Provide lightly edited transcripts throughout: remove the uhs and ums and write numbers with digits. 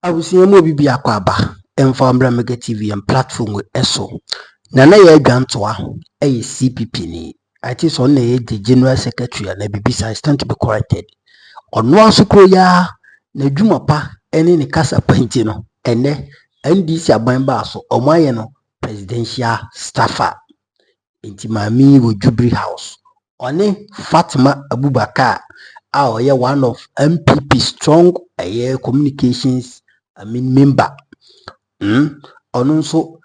Abusiamo bibi akwaba Enfambra Mega TV and platform with ESO. Nana Yaa Juntuah CPP ni. I think on the General Secretary and BBC stand to be corrected. On one sukroya na dwuma pa ene ne kasa panti no ene NDC aban ba so omaye no presidential staffer enti mami wo Jubilee House one Fatima Abubakar a oye one of NPP strong communications member ono nso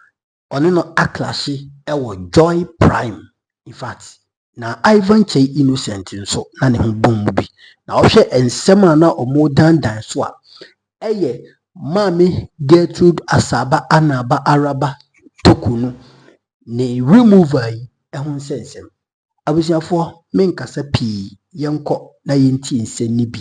ono no aklashi ewo Joy Prime in fact na Ivan Chey Innocent nso na ne ho bom bi na ohwe ensem na omo dandan so a eye mami Gertrude Asaba Anaba Araba Torkonoo ne remover yi ehun sensem abusiafo menkasa pi yenko na yenti nseni bi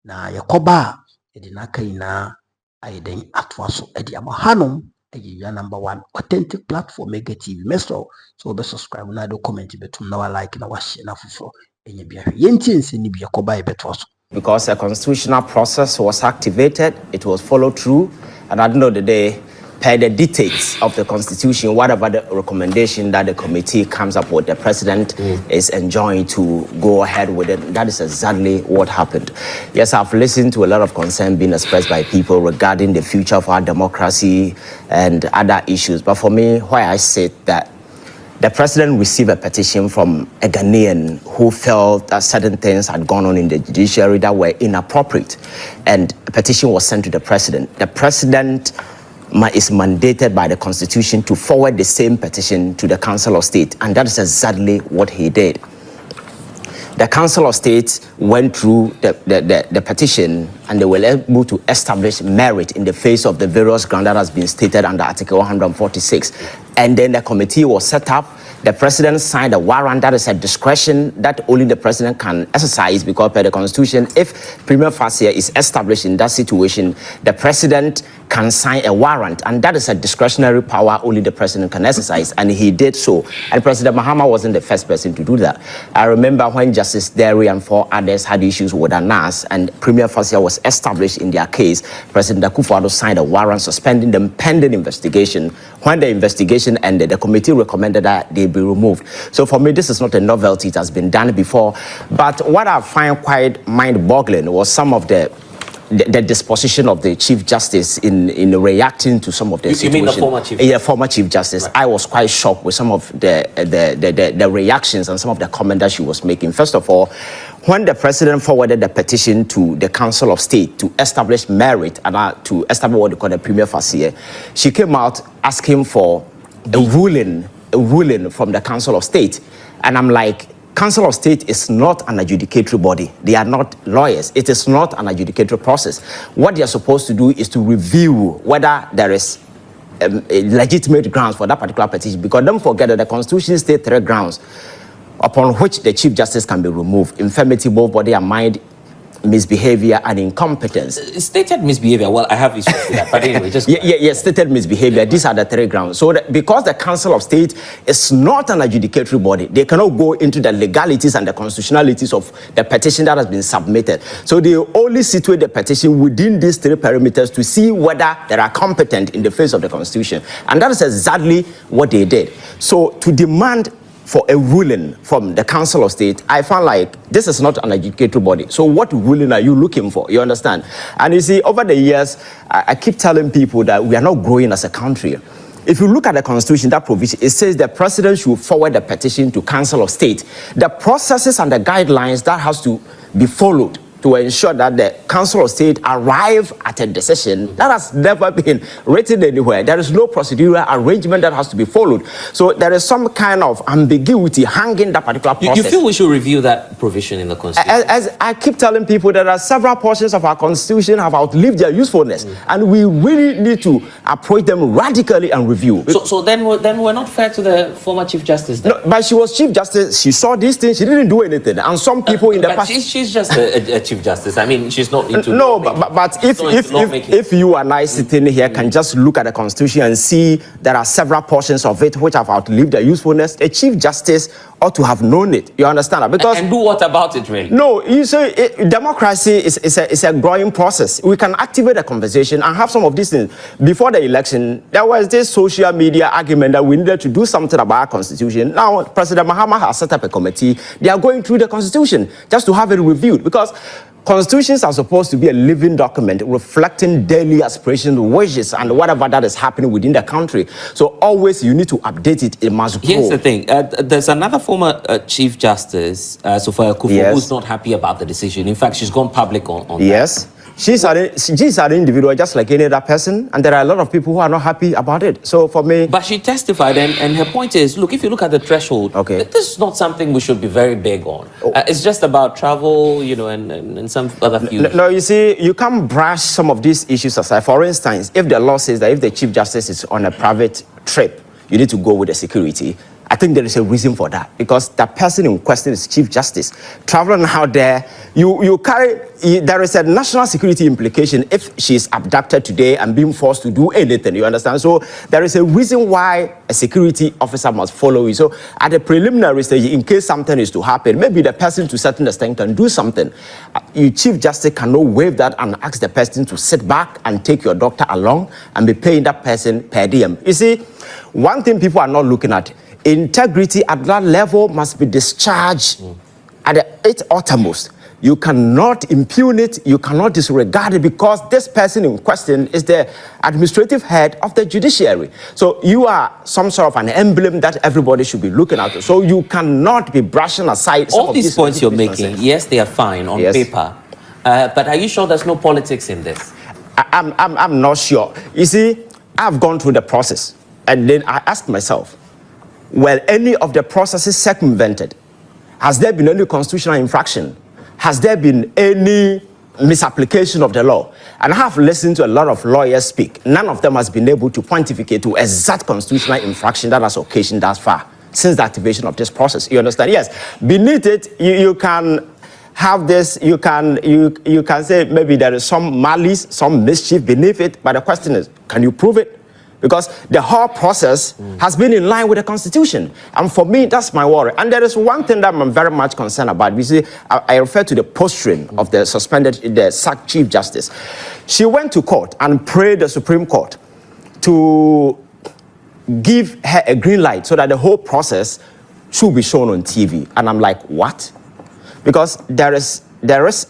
na yakoba edi nakai na ayeden atwaso edi amahanom eye number 1 authentic platform Mega TV meso so be subscribe na do comment betum na like na share na foforo enye bia yenti nseni bi yakoba ebetwaso. Because a constitutional process was activated, it was followed through, and at the end of the day, per the dictates of the constitution, whatever the recommendation that the committee comes up with, the president is enjoined to go ahead with it. That is exactly what happened. Yes, I've listened to a lot of concern being expressed by people regarding the future of our democracy and other issues. But for me, why I said that the president received a petition from a Ghanaian who felt that certain things had gone on in the judiciary that were inappropriate, and a petition was sent to the president. The president is mandated by the constitution to forward the same petition to the Council of State, and that is exactly what he did. The Council of State went through the petition, and they were able to establish merit in the face of the various grounds that has been stated under Article 146. And then the committee was set up. The president signed a warrant. That is a discretion that only the president can exercise, because per the constitution, if prima facie is established in that situation, the president can sign a warrant, and that is a discretionary power only the president can exercise, and he did so. And President Mahama wasn't the first person to do that. I remember when Justice Derry and 4 others had issues with ANAS, and prima facie was established in their case, President Akufo-Addo signed a warrant suspending them pending investigation. When the investigation ended, the committee recommended that they be removed. So for me, this is not a novelty. It has been done before. But what I find quite mind-boggling was some of the disposition of the Chief Justice in reacting to some of the situation. You mean the former Chief Justice? Yeah, former Chief Justice. Right. I was quite shocked with some of the reactions and some of the comments that she was making. First of all, when the president forwarded the petition to the Council of State to establish merit and to establish what they call the prima facie, she came out asking for a ruling from the Council of State. And I'm like, Council of State is not an adjudicatory body. They are not lawyers. It is not an adjudicatory process. What they are supposed to do is to review whether there is a legitimate grounds for that particular petition. Because don't forget that the Constitution states 3 grounds upon which the Chief Justice can be removed: infirmity, both body and mind, misbehavior, and incompetence. Stated misbehavior. Well, I have issues with that, but anyway, just stated misbehavior. These are the 3 grounds. So because the Council of State is not an adjudicatory body, they cannot go into the legalities and the constitutionalities of the petition that has been submitted. So they only situate the petition within these 3 parameters to see whether they are competent in the face of the Constitution, and that is exactly what they did. So to demand for a ruling from the Council of State, I found like this is not an adjudicatory body. So what ruling are you looking for? You understand? And you see, over the years, I keep telling people that we are not growing as a country. If you look at the Constitution, that provision, it says the president should forward the petition to Council of State. The processes and the guidelines that has to be followed to ensure that the Council of State arrive at a decision, that has never been written anywhere. There is no procedural arrangement that has to be followed. So there is some kind of ambiguity hanging that particular process. You feel we should review that provision in the Constitution? As I keep telling people, there are several portions of our Constitution have outlived their usefulness, and we really need to approach them radically and review. So then we're not fair to the former Chief Justice then? No, but she was Chief Justice. She saw these things. She didn't do anything. And some people in the past... She's just a Chief Justice. I mean, she's not into... No, but if you and I sitting here can just look at the Constitution and see there are several portions of it which have outlived their usefulness, a Chief Justice ought to have known it. You understand that? Because and do what about it, really? no, you say democracy is a growing process. We can activate a conversation and have some of these things. Before the election, there was this social media argument that we needed to do something about our constitution. Now, President Mahama has set up a committee. They are going through the constitution just to have it reviewed, because constitutions are supposed to be a living document reflecting daily aspirations, wishes, and whatever that is happening within the country. So always you need to update it. It must grow. Here's the thing. There's another former Chief Justice, Sophia Kufu, Yes. who's not happy about the decision. In fact, she's gone public on Yes. She's an individual just like any other person, and there are a lot of people who are not happy about it. So for me... But she testified, and her point is, look, if you look at the threshold, Okay. this is not something we should be very big on. It's just about travel, and some other few. No, you see, you can't brush some of these issues aside. For instance, if the law says that if the Chief Justice is on a private trip, you need to go with the security. I think there is a reason for that, because the person in question is Chief Justice. Traveling out there, there is a national security implication if she is abducted today and being forced to do anything, you understand? So there is a reason why a security officer must follow you. So at the preliminary stage, in case something is to happen, maybe the person to a certain extent can do something. You Chief Justice cannot waive that and ask the person to sit back and take your doctor along and be paying that person per diem. You see, one thing people are not looking at, integrity at that level must be discharged at its uttermost. You cannot impugn it, you cannot disregard it, because this person in question is the administrative head of the judiciary. So you are some sort of an emblem that everybody should be looking at. So you cannot be brushing aside some All these points you're making, yes, they are fine on paper. But are you sure there's no politics in this? I'm not sure. You see, I've gone through the process, and then I asked myself, well, any of the processes circumvented? Has there been any constitutional infraction? Has there been any misapplication of the law? And I have listened to a lot of lawyers speak. None of them has been able to pontificate to exact constitutional infraction that has occasioned thus far since the activation of this process. You understand? Yes. Beneath it, you can have this, you can say maybe there is some malice, some mischief beneath it, but the question is, can you prove it? Because the whole process has been in line with the Constitution. And for me, that's my worry. And there is one thing that I'm very much concerned about. You see, I refer to the posturing of the sacked Chief Justice. She went to court and prayed the Supreme Court to give her a green light so that the whole process should be shown on TV. And I'm like, what? Because there is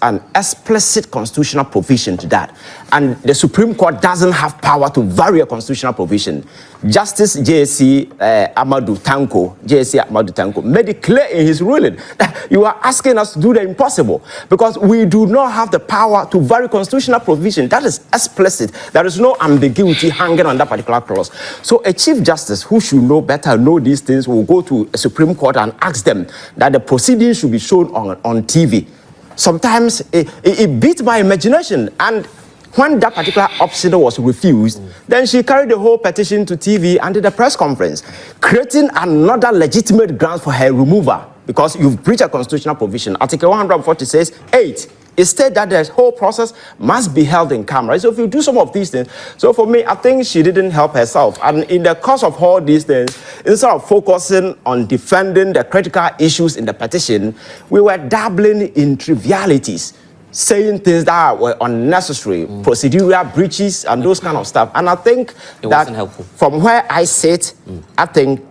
an explicit constitutional provision to that. And the Supreme Court doesn't have power to vary a constitutional provision. Justice JC Amadou Tanko made it clear in his ruling that you are asking us to do the impossible, because we do not have the power to vary constitutional provision. That is explicit. There is no ambiguity hanging on that particular clause. So a Chief Justice who should know better, know these things, will go to a Supreme Court and ask them that the proceedings should be shown on TV. Sometimes it beats my imagination. And when that particular option was refused, then she carried the whole petition to TV and did a press conference, creating another legitimate ground for her removal, because you've breached a constitutional provision. Article 140 says 8. It states that the whole process must be held in camera. So if you do some of these things, so for me, I think she didn't help herself. And in the course of all these things, instead of focusing on defending the critical issues in the petition, we were dabbling in trivialities, saying things that were unnecessary, procedural breaches and those kind of stuff. And I think wasn't helpful. From where I sit, I think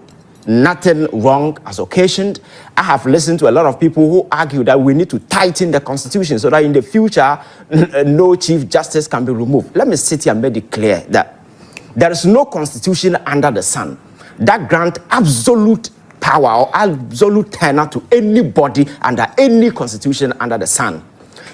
nothing wrong has occasioned. I have listened to a lot of people who argue that we need to tighten the Constitution so that in the future, no Chief Justice can be removed. Let me sit here and make it clear that there is no Constitution under the sun that grants absolute power or absolute tenure to anybody under any Constitution under the sun.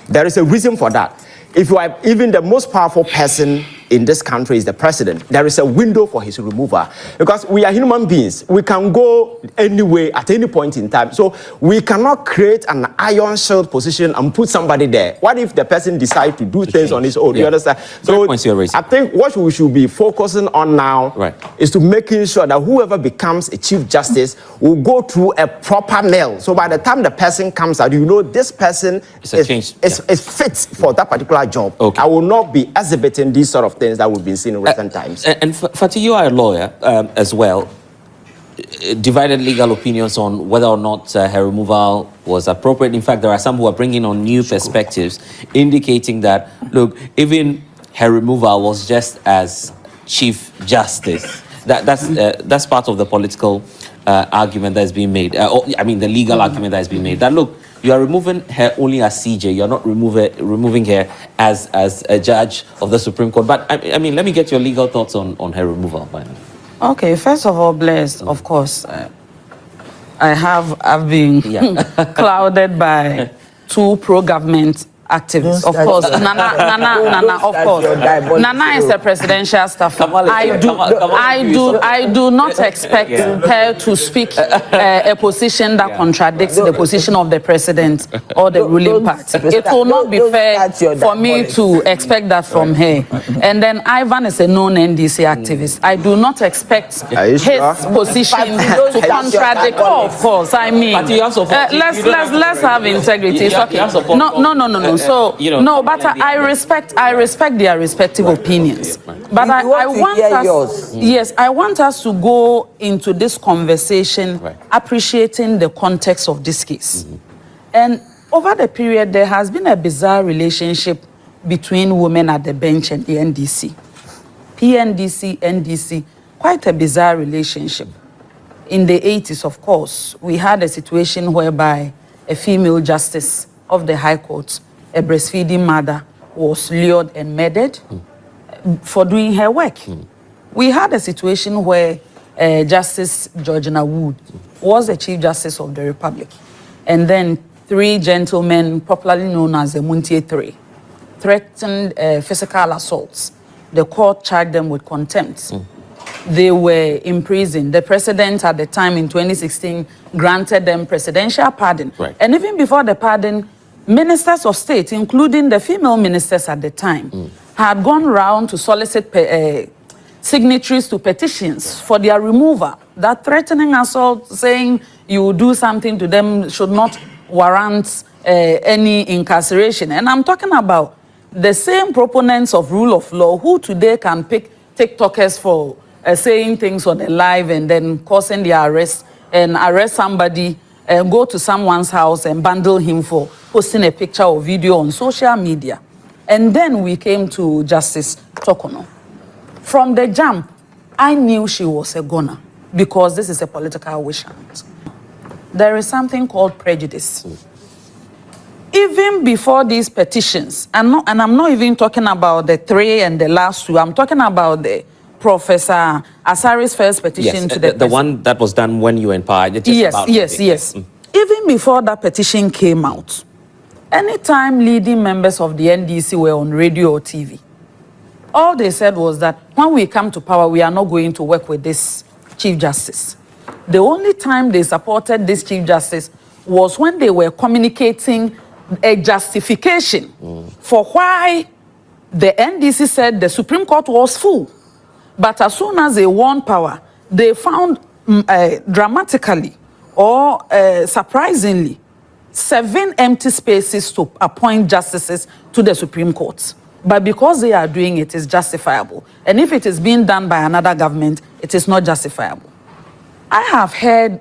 There is a reason for that. If you are even the most powerful person in this country is the president, there is a window for his removal, because we are human beings. We can go anywhere at any point in time. So we cannot create an iron shield position and put somebody there. What if the person decides to do things on his own? Yeah. You understand? So I think what we should be focusing on now is to making sure that whoever becomes a Chief Justice will go through a proper mail. So by the time the person comes out, you know this person is fit for that particular job. I will not be exhibiting these sort of things that we've been seeing in recent times. And Fatih, you are a lawyer as well. divided legal opinions on whether or not her removal was appropriate. In fact, there are some who are bringing on new perspectives, indicating that, look, even her removal was just as Chief Justice. That's part of the political argument that is being made. The legal argument that is being made. That, look, you are removing her only as CJ. You're not removing her as a judge of the Supreme Court. But, let me get your legal thoughts on her removal. Okay, first of all, blessed, of course. I've been clouded by two pro-government activists. Of course, Nana, of course. Nana is a presidential staffer. I do not expect her to speak a position that contradicts the position of the president or the ruling party. It will not be fair for me to expect that from her. And then Ivan is a known NDC activist. I do not expect his position to contradict. Oh, of course. I mean, let's have integrity. It's okay. No. So no, but I respect their respective opinions. But I want us, yes, I want us to go into this conversation appreciating the context of this case. And over the period, there has been a bizarre relationship between women at the bench and the NDC. PNDC, NDC, quite a bizarre relationship. In the 80s, of course, we had a situation whereby a female justice of the High Court, a breastfeeding mother, was lured and murdered for doing her work. We had a situation where Justice Georgina Wood was the Chief Justice of the Republic. And then three gentlemen, popularly known as the Muntie Three, threatened physical assaults. The court charged them with contempt. They were imprisoned. The president at the time in 2016 granted them presidential pardon. And even before the pardon, ministers of state, including the female ministers at the time, had gone round to solicit signatories to petitions for their removal. That threatening assault, saying you will do something to them, should not warrant any incarceration. And I'm talking about the same proponents of rule of law who today can pick TikTokers for saying things on the live and then causing their arrest, and arrest somebody and go to someone's house and bundle him for posting a picture or video on social media. And then we came to Justice Torkonoo. From the jump, I knew she was a goner because this is a political wish hunt. There is something called prejudice. Even before these petitions, and I'm not even talking about the three and the last two, I'm talking about the Professor Asari's first petition to the one that was done when you were in power. Yes. Even before that petition came out, anytime leading members of the NDC were on radio or TV, all they said was that when we come to power, we are not going to work with this Chief Justice. The only time they supported this Chief Justice was when they were communicating a justification for why the NDC said the Supreme Court was full. But as soon as they won power, they found dramatically or surprisingly 7 empty spaces to appoint justices to the Supreme Court. But because they are doing it, it's justifiable. And if it is being done by another government, it is not justifiable. I have heard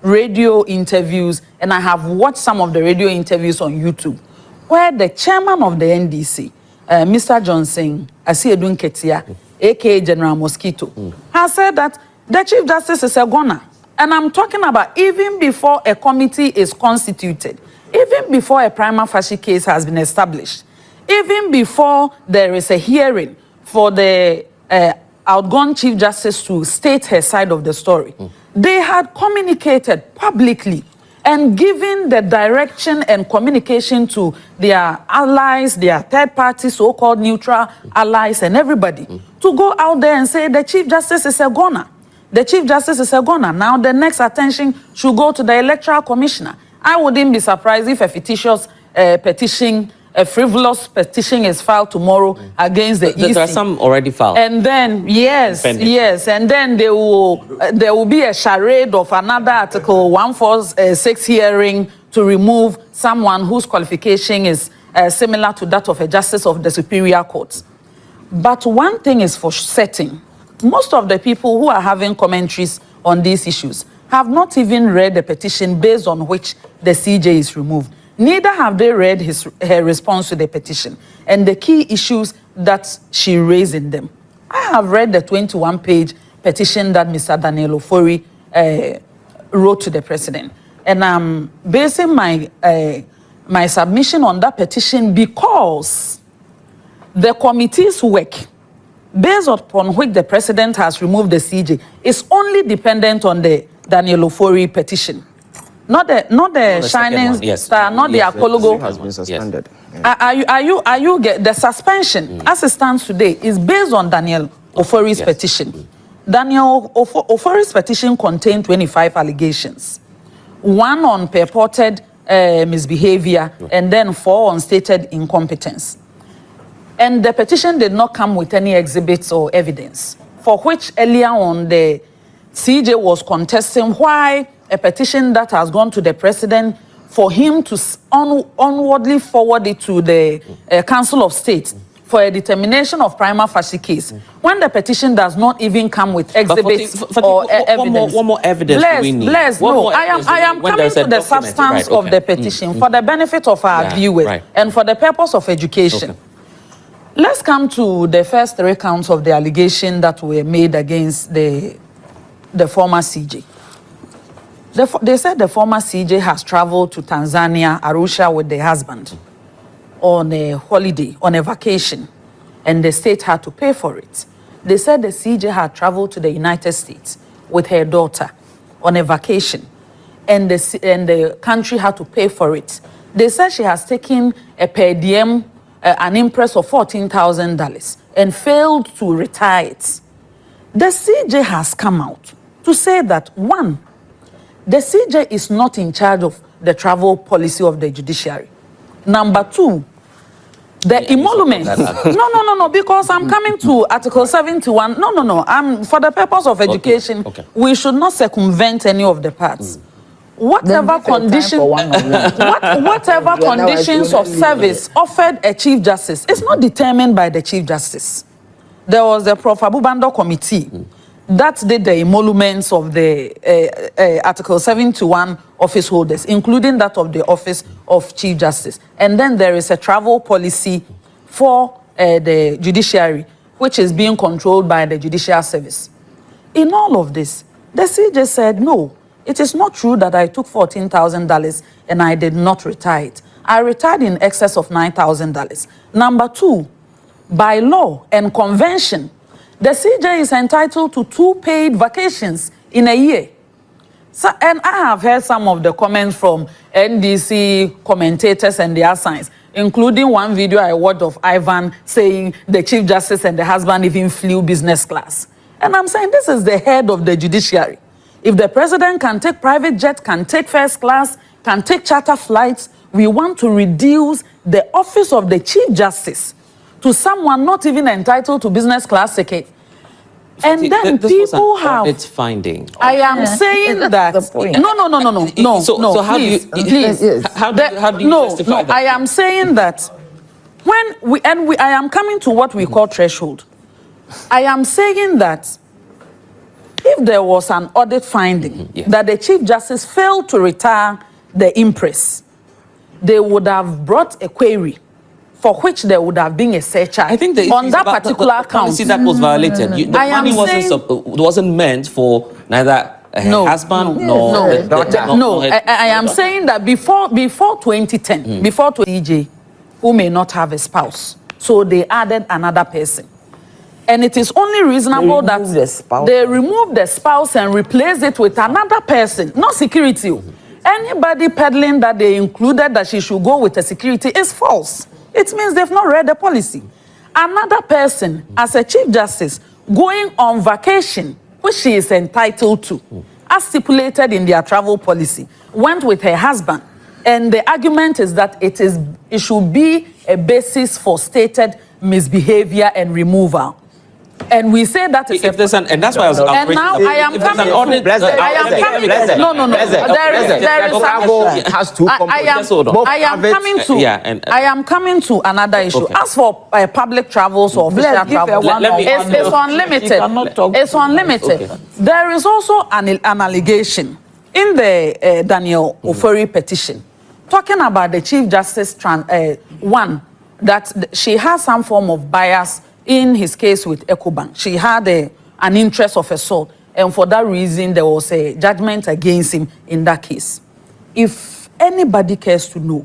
radio interviews, and I have watched some of the radio interviews on YouTube, where the chairman of the NDC, Mr. Johnson, Asiedun Ketia, aka General Mosquito, has said that the Chief Justice is a goner. And I'm talking about even before a committee is constituted, even before a prima facie case has been established, even before there is a hearing for the outgone Chief Justice to state her side of the story, they had communicated publicly and given the direction and communication to their allies, their third party, so-called neutral allies and everybody to go out there and say the Chief Justice is a goner. The Chief Justice is a goner. Now the next attention should go to the Electoral Commissioner. I wouldn't be surprised if a fictitious petition, a frivolous petition is filed tomorrow against the EC. There are some already filed. And then, yes, and then there will be a charade of another Article 146 hearing to remove someone whose qualification is similar to that of a justice of the Superior Court. But one thing is for certain, most of the people who are having commentaries on these issues have not even read the petition based on which the CJ is removed. Neither have they read her response to the petition and the key issues that she raised in them. I have read the 21-page petition that Mr. Daniel Ofori wrote to the president. And I'm basing my submission on that petition because the committee's work, based upon which the president has removed the CJ, is only dependent on the Daniel Ofori petition. Not the shining yes. star, not the apologo. Has been suspended. Yes. Are you get the suspension as it stands today is based on Daniel Ofori's petition. Daniel Ofori's petition contained 25 allegations, 1 on purported misbehavior, and then 4 on stated incompetence. And the petition did not come with any exhibits or evidence, for which earlier on the CJ was contesting why a petition that has gone to the president for him to onwardly forward it to the Council of State for a determination of prima facie case, when the petition does not even come with exhibits or evidence. One more evidence we need. I am coming to the substance of the petition for the benefit of our viewers and for the purpose of education. Let's come to the first 3 counts of the allegation that were made against the former CJ. They said the former CJ has traveled to Tanzania, Arusha, with the husband on a holiday, on a vacation, and the state had to pay for it. They said the CJ had traveled to the United States with her daughter on a vacation, and the country had to pay for it. They said she has taken a per diem, an impress of $14,000, and failed to retire it. The CJ has come out to say that, 1, the CJ is not in charge of the travel policy of the judiciary. Number 2, the emoluments. No, because I'm coming to Article 71. No. For the purpose of education, we should not circumvent any of the parts. Whatever conditions of service offered a Chief Justice is not determined by the Chief Justice. There was the Prof. Abubakar committee that did the emoluments of the Article 71 office holders, including that of the Office of Chief Justice. And then there is a travel policy for the judiciary, which is being controlled by the Judicial Service. In all of this, the CJ said, no, it is not true that I took $14,000 and I did not retire it. I retired in excess of $9,000. Number 2, by law and convention, the CJ is entitled to 2 paid vacations in a year. So, and I have heard some of the comments from NDC commentators and their signs, including one video I watched of Ivan saying the Chief Justice and the husband even flew business class. And I'm saying this is the head of the judiciary. If the president can take private jet, can take first class, can take charter flights, we want to reduce the office of the Chief Justice to someone not even entitled to business class ticket. And then people have its finding. I am saying that no. So how please, do you how do you justify that? I am saying that when I am coming to what we call threshold. I am saying that if there was an audit finding that the Chief Justice failed to retire the impress, they would have brought a query for which there would have been a search I think on that particular count. That was violated. The money wasn't meant for neither her husband nor the daughter. No, I am saying that before 2010, before CJ, who may not have a spouse, so they added another person. And it is only reasonable that they remove the spouse and replace it with another person, not security. Anybody peddling that they included that she should go with a security is false. It means they've not read the policy. Another person, as a Chief Justice, going on vacation, which she is entitled to, as stipulated in their travel policy, went with her husband. And the argument is that it should be a basis for stated misbehavior and removal. And we say that is if there's an, and that's why I was and now I am coming to audit. I am coming. No. There is has two components. I am coming to another issue. Okay. As for public travels or official travels, it's unlimited. It's unlimited. Okay. There is also an allegation in the Daniel Ofori petition talking about the Chief Justice one, that she has some form of bias in his case with Ecobank. She had an interest of assault, and for that reason, there was a judgment against him in that case. If anybody cares to know,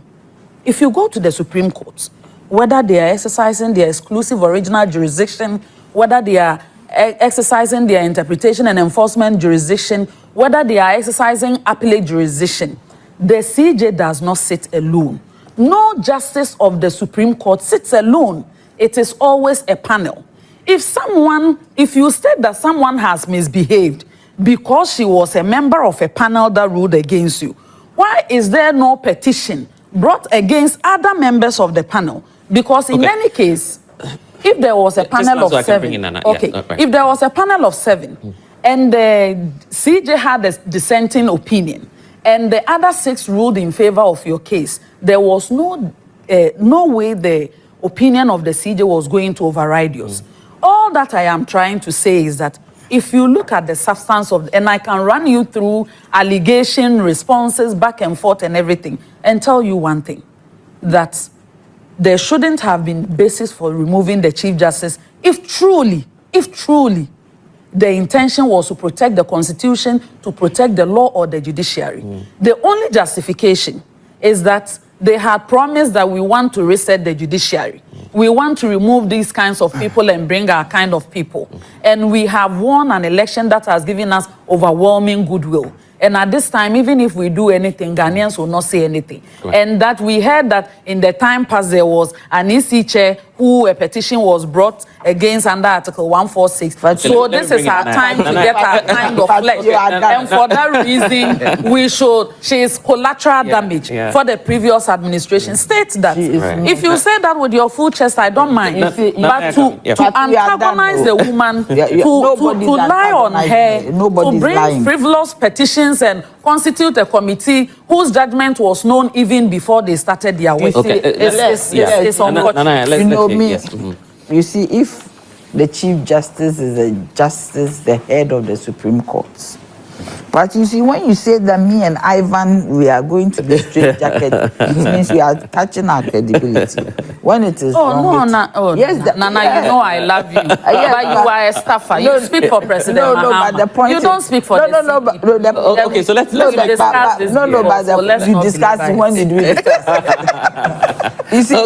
if you go to the Supreme Court, whether they are exercising their exclusive original jurisdiction, whether they are exercising their interpretation and enforcement jurisdiction, whether they are exercising appellate jurisdiction, the CJ does not sit alone. No justice of the Supreme Court sits alone. It is always a panel. If you state that someone has misbehaved because she was a member of a panel that ruled against you, why is there no petition brought against other members of the panel? Because in any case, if there was a panel of 7, if there was a panel of 7, and the CJ had a dissenting opinion, and the other 6 ruled in favor of your case, there was no way the opinion of the CJ was going to override yours. All that I am trying to say is that if you look at the substance of, and I can run you through allegation, responses, back and forth and everything, and tell you one thing, that there shouldn't have been basis for removing the Chief Justice if truly the intention was to protect the Constitution, to protect the law or the judiciary. The only justification is that they had promised that we want to reset the judiciary. We want to remove these kinds of people and bring our kind of people. And we have won an election that has given us overwhelming goodwill. And at this time, even if we do anything, Ghanaians will not say anything. Right. And that we heard that in the time past there was an EC chair who a petition was brought against under Article 146. So this is our time to get our kind of flesh. And for that reason, she is collateral damage for the previous administration. State that. If you say that with your full chest, I don't mind. But to antagonize the woman, to lie on her, to bring frivolous petitions and constitute a committee whose judgment was known even before they started their work. It's unfortunate. You see, if the Chief Justice is the head of the Supreme Court, but you see, when you say that me and Ivan, we are going to the straight jacket, it means we are touching our credibility. When it is Nana, you know I love you. But you are a staffer. You speak for President Mahama. But the point you don't speak for okay, so let's discuss this. You discuss when did we discuss? You see,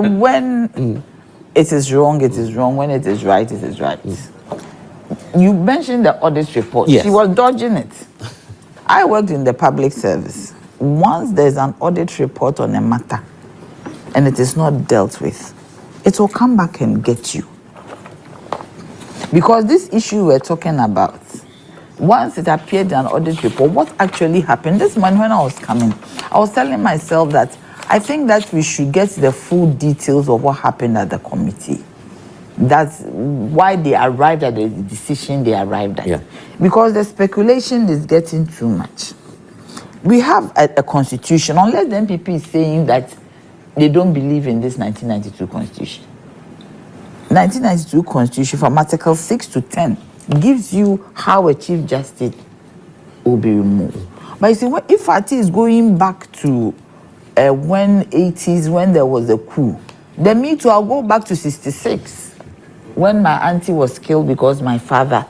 when it is wrong, it is wrong. When it is right, it is right. You mentioned the audit report. Yes. She was dodging it. I worked in the public service. Once there's an audit report on a matter and it is not dealt with, it will come back and get you. Because this issue we're talking about, once it appeared in an audit report, what actually happened? This morning when I was coming, I was telling myself that I think that we should get the full details of what happened at the committee. That's why they arrived at the decision they arrived at. Yeah. Because the speculation is getting too much. We have a constitution, unless the NPP is saying that they don't believe in this 1992 constitution. 1992 constitution from Article 6 to 10 gives you how a Chief Justice will be removed. But you see, if Fati is going back to when 80s, when there was a coup, then me too, I'll go back to 66. When my auntie was killed because my father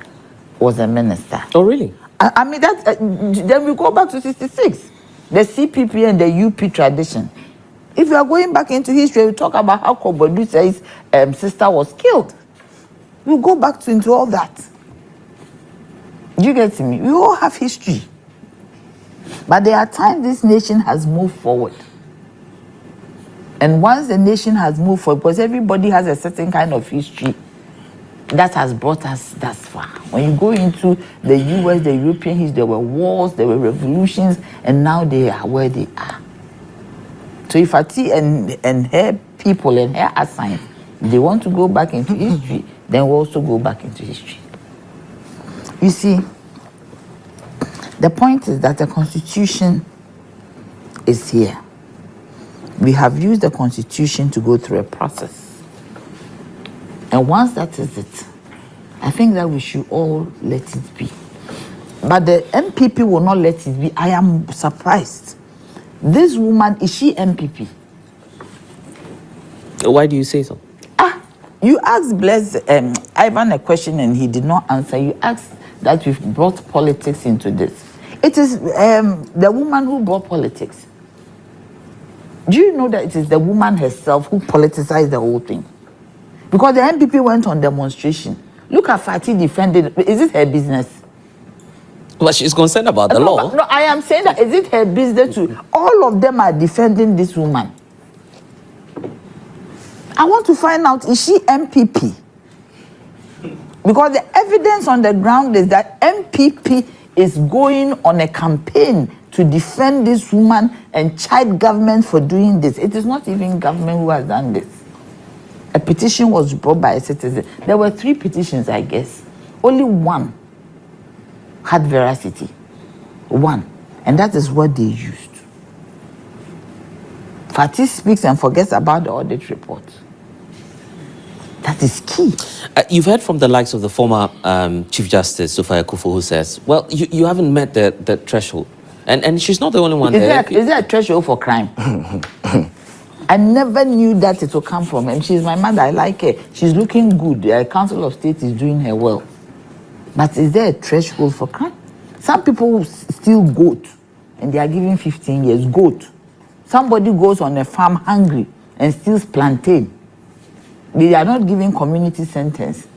was a minister. Oh, really? I mean, then we go back to 66. The CPP and the UP tradition. If you are going back into history, we talk about how Koboduse's sister was killed. We go back into all that. You get me? We all have history. But there are times this nation has moved forward. And once the nation has moved forward, because everybody has a certain kind of history that has brought us thus far. When you go into the US, the European history, there were wars, there were revolutions, and now they are where they are. So if Fati and her people and her assigns They want to go back into history, then we'll also go back into history. You see, the point is that the Constitution is here. We have used the Constitution to go through a process. And once that is it, I think that we should all let it be. But the NPP will not let it be. I am surprised. This woman, is she NPP? Why do you say so? You asked Ivan a question and he did not answer. You asked that we've brought politics into this. It is the woman who brought politics. Do you know that it is the woman herself who politicized the whole thing? Because the NPP went on demonstration. Look at Fati defended. Is it her business? But she's concerned about the law. No, I am saying that is it her business to? All of them are defending this woman. I want to find out, is she MPP? Because the evidence on the ground is that MPP is going on a campaign to defend this woman and chide government for doing this. It is not even government who has done this. A petition was brought by a citizen. There were 3 petitions, I guess. Only one had veracity. One. And that is what they used. Fatih speaks and forgets about the audit report. That is key. You've heard from the likes of the former Chief Justice, Sufaya Kufu, who says, well, you haven't met the threshold. And she's not the only one there. Is there a threshold for crime? I never knew that it would come from her. She's my mother. I like her. She's looking good. The Council of State is doing her well. But is there a threshold for crime? Some people steal goat and they are given 15 years. Goat. Somebody goes on a farm hungry and steals plantain. They are not giving community sentence.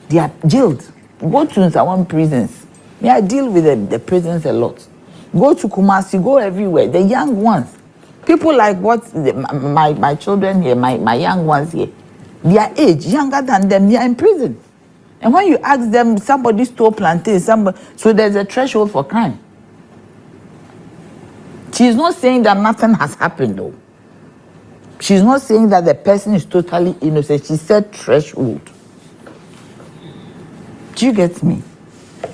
They are jailed. Go to Nsawam prisons. I deal with the prisons a lot. Go to Kumasi, go everywhere. The young ones. People like my children here, my young ones here, their age, younger than them, they are in prison. And when you ask them, somebody stole plantain, so there's a threshold for crime. She's not saying that nothing has happened though. She's not saying that the person is totally innocent. She said threshold. Do you get me?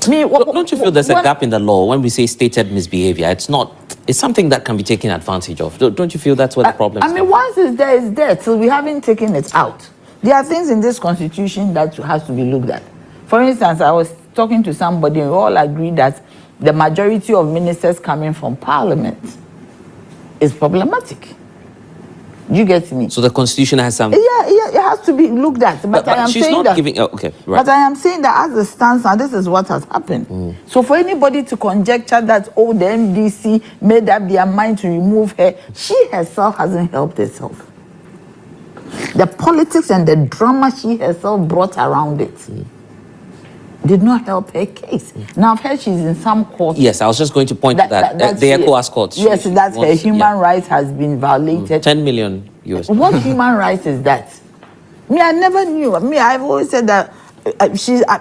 Don't you feel there's a gap in the law when we say stated misbehavior? It's something that can be taken advantage of. Don't you feel that's what the problem is? Once it's there, till we haven't taken it out. There are things in this constitution that has to be looked at. For instance, I was talking to somebody and we all agreed that the majority of ministers coming from parliament is problematic. You get me? So the constitution has some... Yeah, it has to be looked at. But I am she's saying not that, giving... Oh, okay, right. But I am saying that as it stands now, this is what has happened. So for anybody to conjecture that, the MDC made up their mind to remove her, she herself hasn't helped herself. The politics and the drama she herself brought around it did not help her case. Now I've heard she's in some court. Yes, I was just going to point to that. The ECOWAS court. Yes, that's her human rights has been violated. 10 million US. What human rights is that? I never knew. I've always said that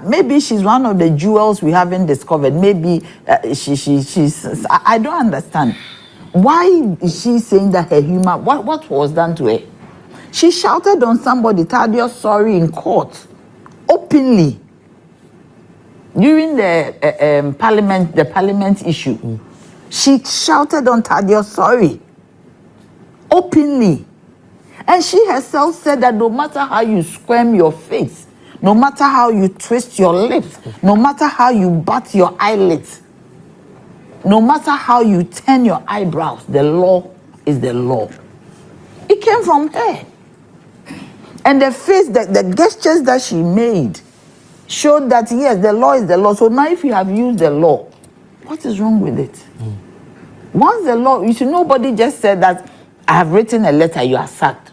maybe she's one of the jewels we haven't discovered. Maybe she's. I don't understand. Why is she saying that her human? What was done to her? She shouted on somebody, Thaddeus sorry in court, openly. During the parliament issue, she shouted on Thaddeus sorry, openly. And she herself said that no matter how you squirm your face, no matter how you twist your lips, no matter how you bat your eyelids, no matter how you turn your eyebrows, the law is the law. It came from her. And the face, the gestures that she made showed that, yes, the law is the law. So now if you have used the law, what is wrong with it? Once the law, you see, nobody just said that I have written a letter, you are sacked.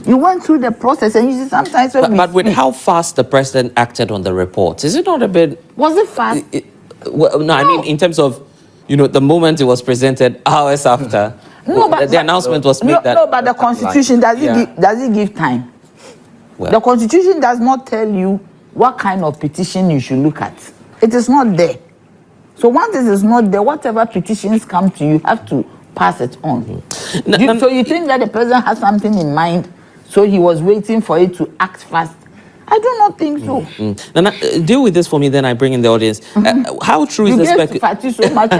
You went through the process and you see sometimes... But with how fast the president acted on the report, is it not a bit... Was it fast? No, I mean, in terms of, the moment it was presented, hours after, the announcement was made that... No, but the Constitution, does it give time? Well, the Constitution does not tell you what kind of petition you should look at. It is not there. So once it is not there, whatever petitions come to you, you have to pass it on. So you think that the president has something in mind So he was waiting for it to act fast. I do not think so. Nana, deal with this for me, then I bring in the audience. How true is the speculation? So much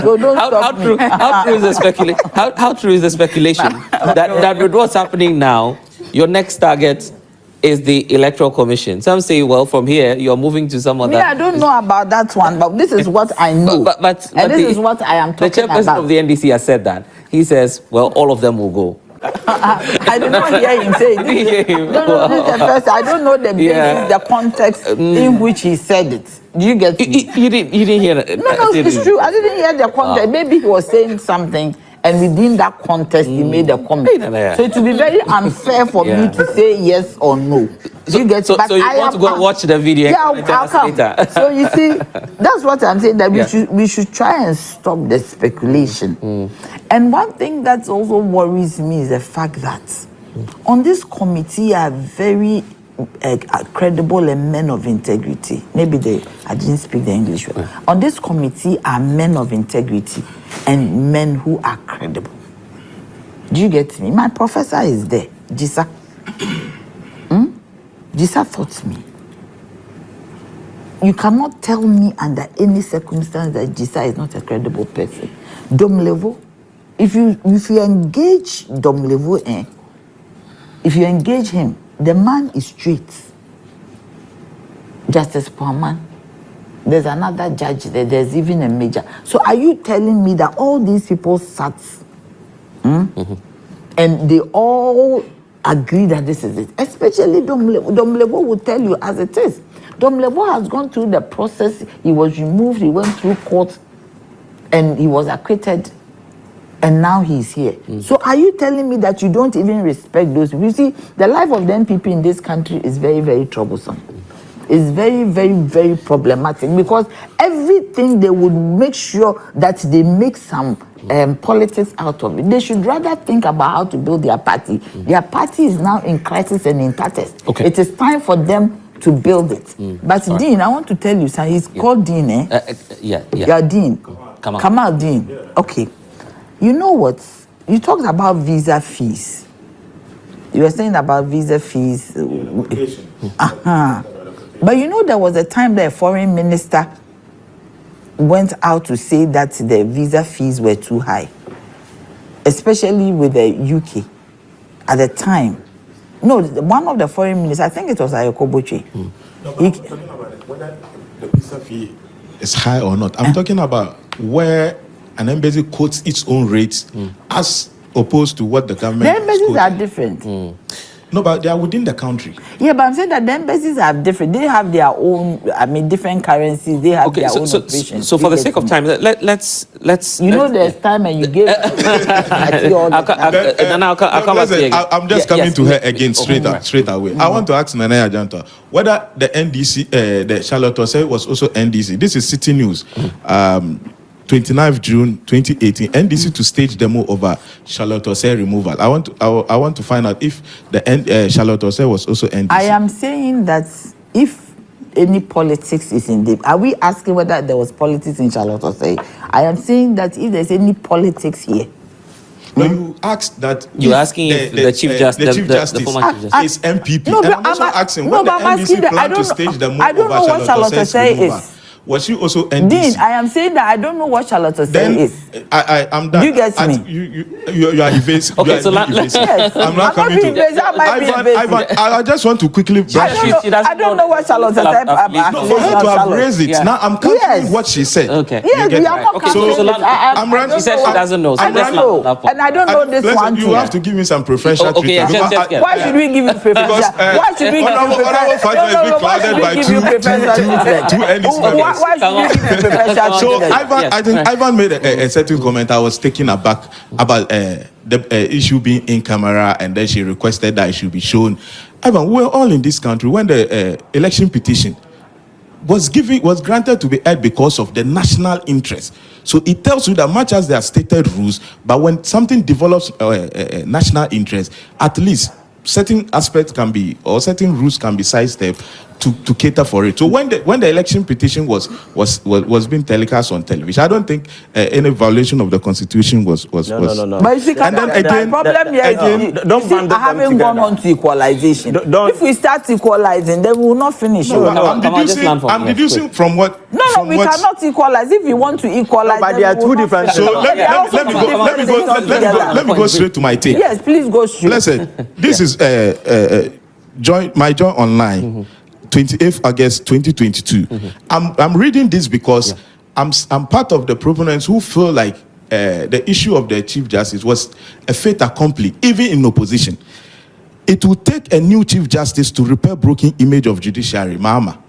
so don't stop me. How true is the speculation? How true is the speculation that with what's happening now, your next target is the Electoral Commission? Some say, well, from here you're moving to some other. I don't know about that one, but this is what I know. But this is what I am talking about. The chairperson of the NDC has said that. He says, well, all of them will go. I did not hear him say this. No, this is the first. I don't know the basis, the context in which he said it. Do you get me? You didn't hear it. No, it's true. I didn't hear the context. Maybe he was saying something, and within that context, he made a comment. So it will be very unfair for me to say yes or no. So, you get so, but so you want to go and watch the video? Yeah, I'll come. So you see, that's what I'm saying, that we should try and stop the speculation. And one thing that also worries me is the fact that on this committee are very credible and men of integrity. Maybe I didn't speak the English well. On this committee are men of integrity and men who are credible. Do you get me? My professor is there, Jisa. Jisa taught me. You cannot tell me under any circumstance that Jisa is not a credible person. Domlevo, if you engage Domlevo, if you engage him, the man is straight. Justice Palman. There's another judge there. There's even a major. So are you telling me that all these people sat and they all agree that this is it? Especially Domlevo will tell you as it is. Domlevo has gone through the process. He was removed. He went through court and he was acquitted. And now he's here. So are you telling me that you don't even respect those people? You see, the life of the NPP in this country is very, very troublesome. It's very, very, very problematic because everything they would make sure that they make some politics out of it. They should rather think about how to build their party. Their party is now in crisis and in tatters. Okay. It is time for them to build it. But Dean, I want to tell you, sir, he's called Dean, You're Dean. Kamal Dean. Yeah. Okay. You know what? You talked about visa fees. You were saying about visa fees. But you know there was a time that a foreign minister went out to say that the visa fees were too high, especially with the UK at the time. No, one of the foreign ministers, I think it was Ayoko Boche. No, I'm talking about whether the visa fee is high or not. I'm talking about where an embassy quotes its own rates as opposed to what the government. The embassies are different. No, but they are within the country. Yeah, but I'm saying that the embassies are different. They have their own, different currencies. They have their own operations. So for the sake of time, let's. You know, there's time and you give. I'll come back to you again. I'm just coming to her again straight away. I want to ask Nana Yaa Juntuah whether the NDC, the Charlotte Osei was also NDC. This is City News. 29th June 2018, NDC to stage demo over Charlotte Osei removal. I want to find out if the Charlotte Osei was also NDC. I am saying that if any politics is in the... Are we asking whether there was politics in Charlotte Osei? I am saying that if there's any politics here. No, you asked that... You're asking if the Chief Justice, the former Chief Justice, is MPP. No, but I'm also asking what the NDC plan to stage demo over Charlotte Osei removal. Was she also NDC? Dean, I am saying that I don't know what Charlotte Osei is. I'm done. You get me? You are evasive. Okay, so let's... I'm not coming to... Ivan, I just want to quickly... I don't know what Charlotte Osei is. No, for her to have raised it, now I'm counting what she said. Okay. Yes, we are not counting it. She said she doesn't know. I don't know. And I don't know this one too. You have to give me some preferential treatment. Why should we give you preferential? Why should we give you preferential? Why should we give you preferential? So I think Ivan made a certain comment. I was taken aback about the issue being in camera, and then she requested that it should be shown. Ivan, we're all in this country when the election petition was granted to be heard because of the national interest. So it tells you that much as there are stated rules, but when something develops national interest, at least certain aspects can be, or certain rules can be sidestepped to cater for it. So when the election petition was being telecast on television, I don't think any violation of the constitution was. No. But you see, And then again, the problem here is I haven't gone on to equalization. If we start equalizing, then we will not finish. No, I'm deducing from what. No, we cannot equalize. If we want to equalize, but there are two different. So let me go straight to my take. Yes, please go straight. Listen, this is my join online, 28th August 2022. I'm reading this because I'm part of the proponents who feel like the issue of the Chief Justice was a fait accompli, even in opposition. It will take a new Chief Justice to repair broken image of judiciary, Mama.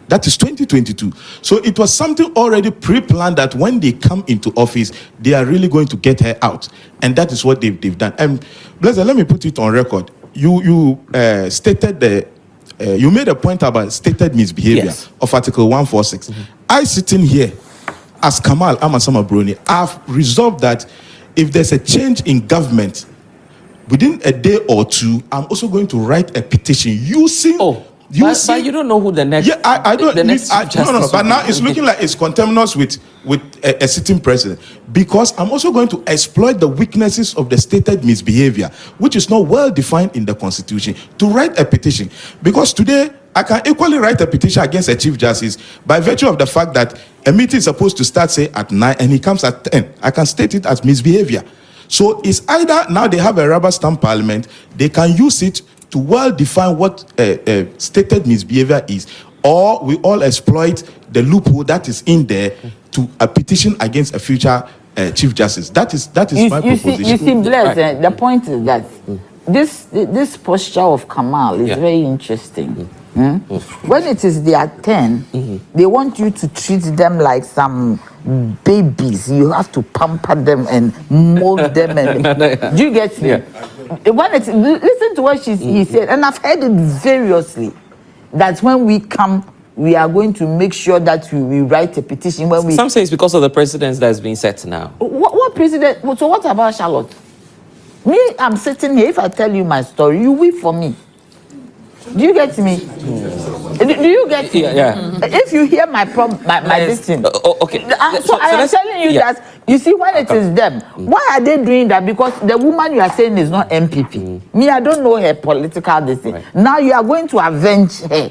That is 2022. So it was something already pre-planned that when they come into office, they are really going to get her out. And that is what they've done. And Blazer, let me put it on record. You stated you made a point about stated misbehavior of Article 146. I sitting here as Kamal Amasama Bruni, I've resolved that if there's a change in government, within a day or two, I'm also going to write a petition using... But you don't know who the next... Yeah, I don't... The next no. But now it's looking like it's conterminous with a sitting president. Because I'm also going to exploit the weaknesses of the stated misbehavior, which is not well defined in the Constitution, to write a petition. Because today, I can equally write a petition against a Chief Justice by virtue of the fact that a meeting is supposed to start, say, at 9, and he comes at 10. I can state it as misbehavior. So it's either now they have a rubber stamp parliament, they can use it to well define what stated misbehavior is, or we all exploit the loophole that is in there to a petition against a future Chief Justice. That is my proposition. You see, Blaise, the point is that this posture of Kamal is very interesting. When it is their turn, they want you to treat them like some babies. You have to pamper them and mold them. And do you get me? When it's, listen to what he said, and I've heard it variously, that when we come, we are going to make sure that we write a petition. When we... Some say it's because of the precedence that is being set now. What precedent? So what about Charlotte? Me, I'm sitting here. If I tell you my story, you weep for me. Do you get me? Do you get me? Yeah. If you hear my this thing. Okay. So I am telling you that, you see, when it is them, why are they doing that? Because the woman you are saying is not NPP. Me, I don't know her political this thing. Right. Now you are going to avenge her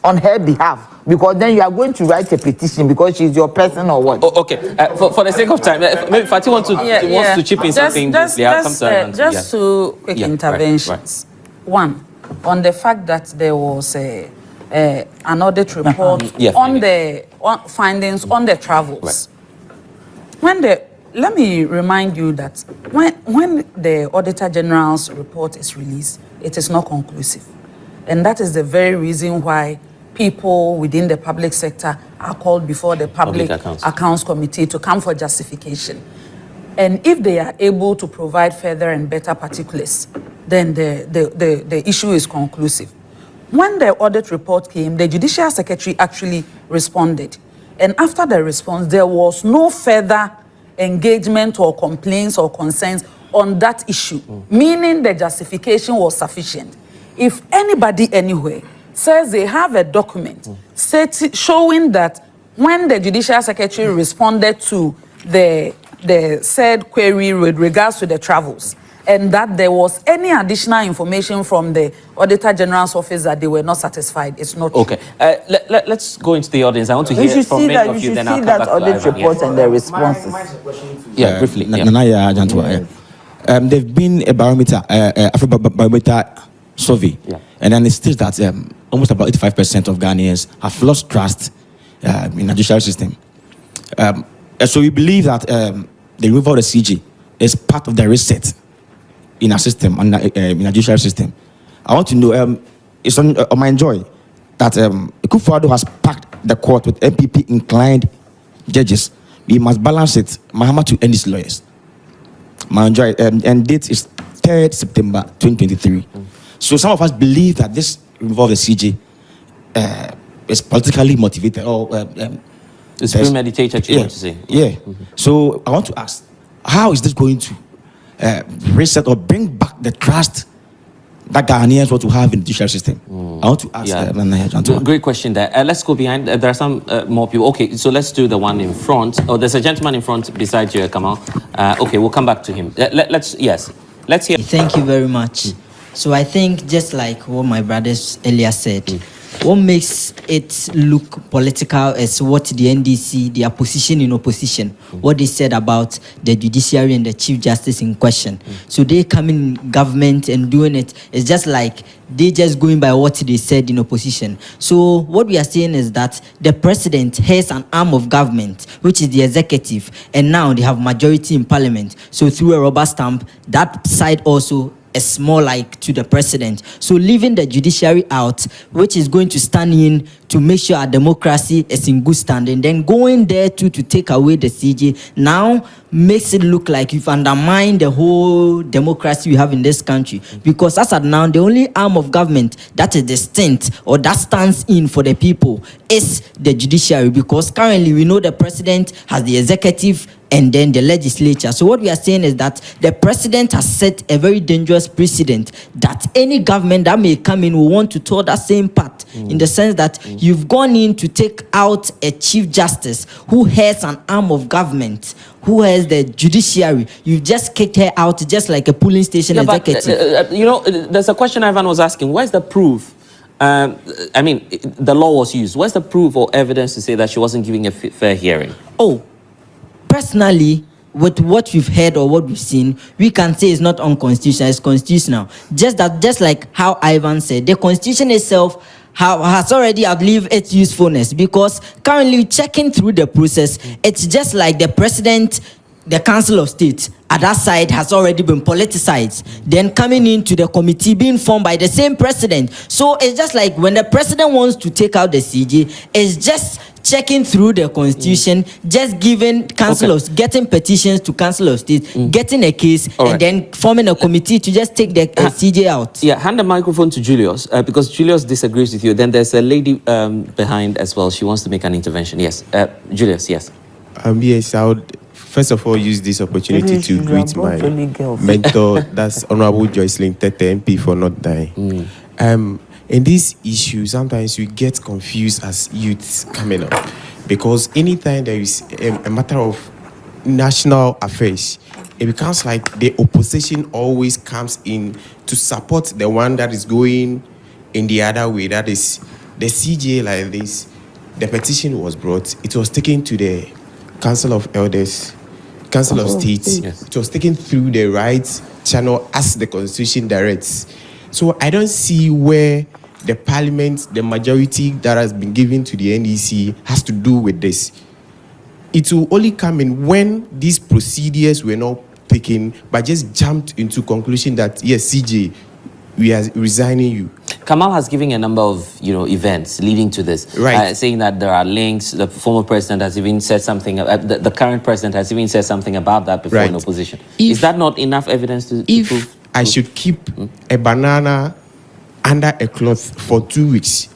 on her behalf, because then you are going to write a petition because she's your person or what? Okay. For the sake of time, maybe Fatih wants to chip in something. Just two quick interventions. Right. One, on the fact that there was an audit report on the findings on the travels. Right. Let me remind you that when the Auditor General's report is released, it is not conclusive. And that is the very reason why people within the public sector are called before the Public Accounts Committee to come for justification. And if they are able to provide further and better particulars, then the issue is conclusive. When the audit report came, the Judicial Secretary actually responded. And after the response, there was no further engagement or complaints or concerns on that issue, meaning the justification was sufficient. If anybody anywhere says they have a document showing that when the Judicial Secretary responded to the said query with regards to the travels, and that there was any additional information from the Auditor General's office that they were not satisfied, it's not okay. Let's go into the audience. I want to hear from many of you. Then I'll come back to audit report and the responses. Briefly. Nana Yaa Juntuah. There've been a barometer, barometer survey, and then it states that almost about 85% of Ghanaians have lost trust in the judicial system. So we believe that the removal of the CJ is part of the reset in our system, in our judicial system. I want to know, it's on my joy that Akufo-Addo has packed the court with NPP inclined judges. We must balance it. Mahama to end his lawyers. My joy, and date is 3rd September 2023. So some of us believe that this removal of the CJ is politically motivated or it's premeditated, you want to say? Yeah. So I want to ask, how is this going to reset or bring back the trust that Ghanaians want to have in the judicial system? I want to ask Nana Yaa Juntuah. Great question there. Let's go behind. There are some more people. Okay, so let's do the one in front. Oh, there's a gentleman in front beside you, Kamal. Okay, we'll come back to him. Let's hear. Thank you very much. So I think just like what my brothers earlier said, what makes it look political is what the NDC, their position in opposition, what they said about the judiciary and the Chief Justice in question. So they come in government and doing it. It's just like they just going by what they said in opposition. So what we are saying is that the president has an arm of government, which is the executive, and now they have majority in parliament. So through a rubber stamp, that side also is more like to the president. So leaving the judiciary out, which is going to stand in to make sure our democracy is in good standing, then going there to take away the CJ now makes it look like you've undermined the whole democracy we have in this country. Because as of now, the only arm of government that is distinct or that stands in for the people is the judiciary. Because currently we know the president has the executive and then the legislature. So what we are saying is that the president has set a very dangerous precedent that any government that may come in will want to tour that same path, in the sense that you've gone in to take out a chief justice who has an arm of government, who has the judiciary. You've just kicked her out just like a polling station executive. There's a question Ivan was asking. Where's the proof? I mean, the law was used. Where's the proof or evidence to say that she wasn't giving a fair hearing? Oh, personally, with what we've heard or what we've seen, we can say it's not unconstitutional, it's constitutional. Just like how Ivan said, the constitution itself has already outlived its usefulness, because currently checking through the process, it's just like the president, the Council of State at that side has already been politicized, then coming into the committee being formed by the same president. So it's just like when the president wants to take out the CJ, it's just checking through the constitution, just giving getting petitions to Council of State, getting a case, and then forming a committee to just take the CJ out. Yeah, hand the microphone to Julius, because Julius disagrees with you. Then there's a lady behind as well. She wants to make an intervention. Yes, Julius, yes. Yes, I would first of all use this opportunity to greet my mentor, that's Honorable Joycelyn Tete, MP for Not Dying. In this issue, sometimes we get confused as youths coming up, because anytime there is a matter of national affairs, it becomes like the opposition always comes in to support the one that is going in the other way. That is the CJ like this. The petition was brought. It was taken to the Council of Elders, Council of States. Yes. It was taken through the right channel as the Constitution directs. So I don't see where the parliament, the majority that has been given to the NDC has to do with this. It will only come in when these procedures were not taken, but just jumped into conclusion that, yes, CJ, we are resigning you. Kamal has given a number of events leading to this, right? Saying that there are links. The former president has even said something. The current president has even said something about that before in opposition. Is that not enough evidence to prove? I should keep a banana under a cloth for 2 weeks,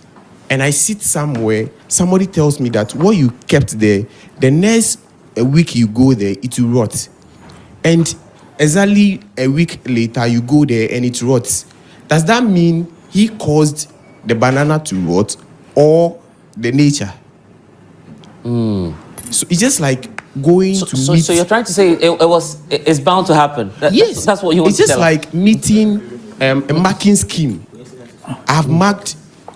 and I sit somewhere, somebody tells me that what you kept there, the next week you go there, it will rot, and exactly a week later you go there and it rots. Does that mean he caused the banana to rot or the nature? So it's just like going to meet. So you're trying to say it's bound to happen. Yes, that's what you want to tell. It's just like meeting a marking scheme. I've marked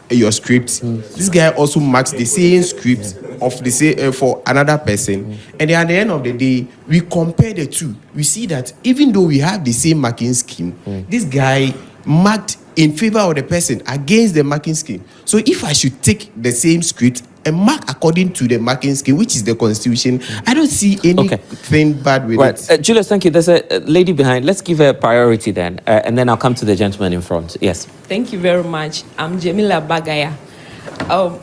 your script. This guy also marks the same script of the same for another person, and then at the end of the day, we compare the two. We see that even though we have the same marking scheme, this guy marked in favor of the person against the marking scheme. So if I should take the same script and mark according to the marking scheme, which is the Constitution, I don't see anything bad with it. Julius, thank you. There's a lady behind. Let's give her priority then, and then I'll come to the gentleman in front. Yes. Thank you very much. I'm Jamila Bagaya.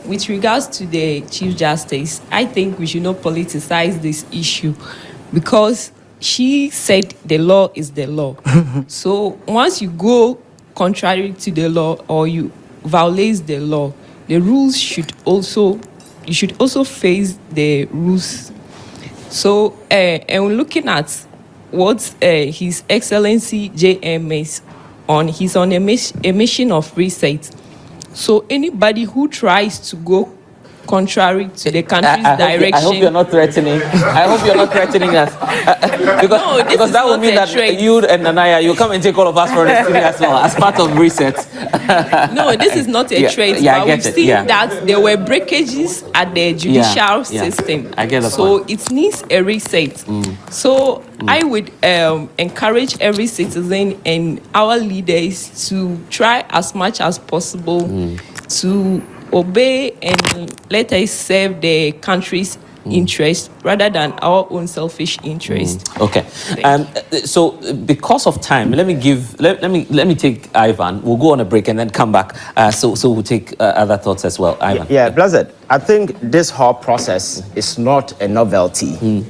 With regards to the Chief Justice, I think we should not politicize this issue, because she said the law is the law. So once you go contrary to the law or you violate the law, the rules should also, you should also face the rules. So and looking at what His Excellency JM is on, he's on a mission of reset. So anybody who tries to go contrary to the country's direction. I hope you're not threatening. I hope you're not threatening us. Because that would mean that you and Nana Yaa, you come and take all of us for a as well, as part of reset. No, this is not a trade. Yeah, we've seen that there were breakages at the judicial system. I get the point. So it needs a reset. So I would encourage every citizen and our leaders to try as much as possible to obey and let us serve the country's interest rather than our own selfish interest. Okay. So because of time, let me take Ivan. We'll go on a break and then come back. So we'll take other thoughts as well. Ivan. Yeah, Blessed. I think this whole process is not a novelty.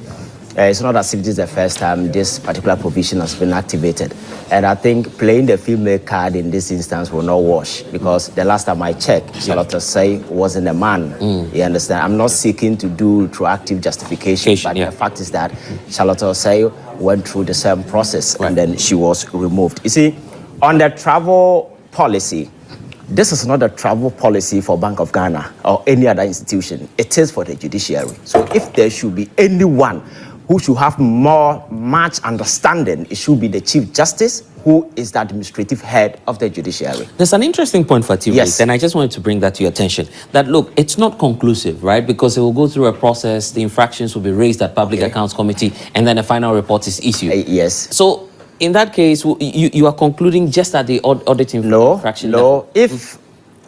It's not as if this is the first time this particular provision has been activated. And I think playing the female card in this instance will not wash, because the last time I checked, Charlotte Osei wasn't a man. You understand? I'm not seeking to do retroactive justification, but the fact is that Charlotte Osei went through the same process and then she was removed. You see, on the travel policy, this is not a travel policy for Bank of Ghana or any other institution. It is for the judiciary. So if there should be anyone who should have much understanding, it should be the Chief Justice, who is the administrative head of the judiciary. There's an interesting point, Fatima, and I just wanted to bring that to your attention. That, look, it's not conclusive, right? Because it will go through a process, the infractions will be raised at Public Accounts Committee, and then a final report is issued. Yes. So, in that case, you are concluding just at the auditing infraction level? If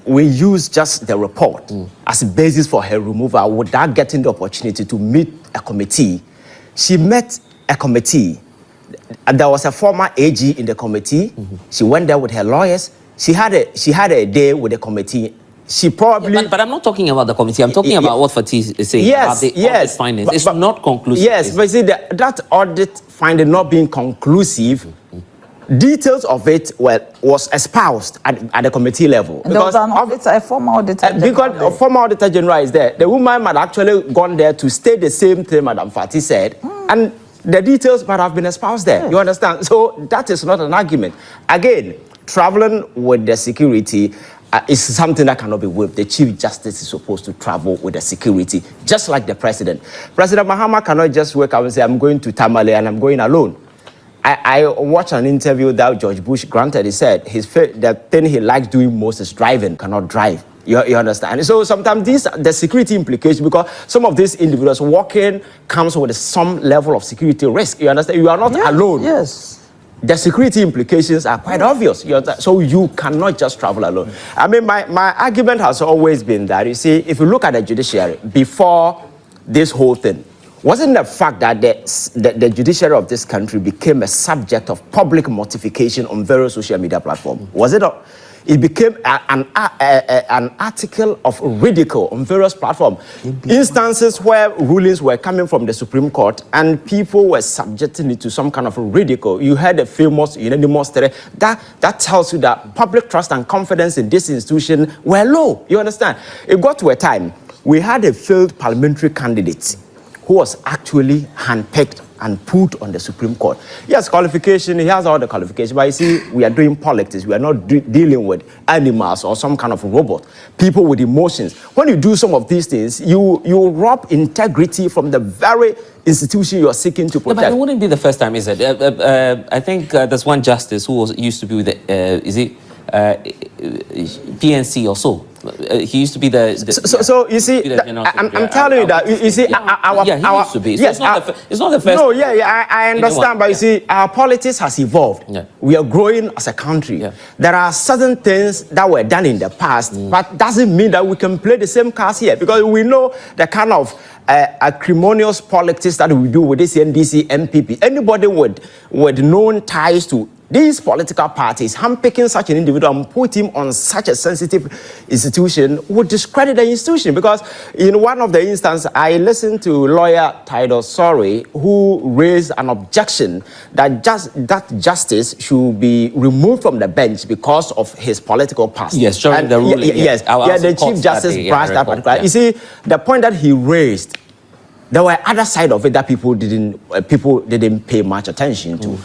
we use just the report as a basis for her removal without getting the opportunity to meet a committee, she met a committee. There was a former AG in the committee. She went there with her lawyers. She had a day with the committee. She probably... but I'm not talking about the committee. I'm talking about what Fatih is saying about the audit findings. It's not conclusive. Yes, but see, that audit finding not being conclusive, details of it was espoused at the committee level. And there was an auditor, a former auditor. Because a former auditor general is there. The woman had actually gone there to state the same thing Madam Fatih said, and the details might have been espoused there. You understand? So that is not an argument. Again, traveling with the security is something that cannot be waived. The Chief Justice is supposed to travel with the security, just like the President. President Mahama cannot just wake up and say, I'm going to Tamale and I'm going alone. I watched an interview that George Bush granted. He said the thing he likes doing most is driving, cannot drive. You understand? So sometimes the security implications, because some of these individuals walking comes with some level of security risk. You understand? You are not alone. Yes. The security implications are quite obvious. So you cannot just travel alone. I mean, my argument has always been that, you see, if you look at the judiciary before this whole thing, wasn't the fact that the judiciary of this country became a subject of public mortification on various social media platforms? Was it not? It became an article of ridicule on various platforms. Instances where rulings were coming from the Supreme Court and people were subjecting it to some kind of ridicule. You heard the famous unanimous that tells you that public trust and confidence in this institution were low. You understand? It got to a time we had a failed parliamentary candidate who was actually handpicked and put on the Supreme Court. Yes, qualification, he has all the qualifications, but you see, we are doing politics. We are not dealing with animals or some kind of robot. People with emotions. When you do some of these things, you rob integrity from the very institution you are seeking to protect. No, but it wouldn't be the first time, is it? I think there's one justice who used to be with the, PNC or so. He used to be the so you see, I'm telling you that you see, he used to be. So yes, it's not the first. No, I understand, but you see, our politics has evolved. We are growing as a country. There are certain things that were done in the past, but doesn't mean that we can play the same cards here, because we know the kind of acrimonious politics that we do with this NDC, NPP. Anybody with known ties to these political parties, handpicking such an individual and put him on such a sensitive institution would discredit the institution. Because in one of the instances, I listened to lawyer Title Sorry, who raised an objection that justice should be removed from the bench because of his political past. Yes, during the ruling. The Chief Justice brushed that particular. You see, the point that he raised, there were other side of it that people didn't pay much attention to.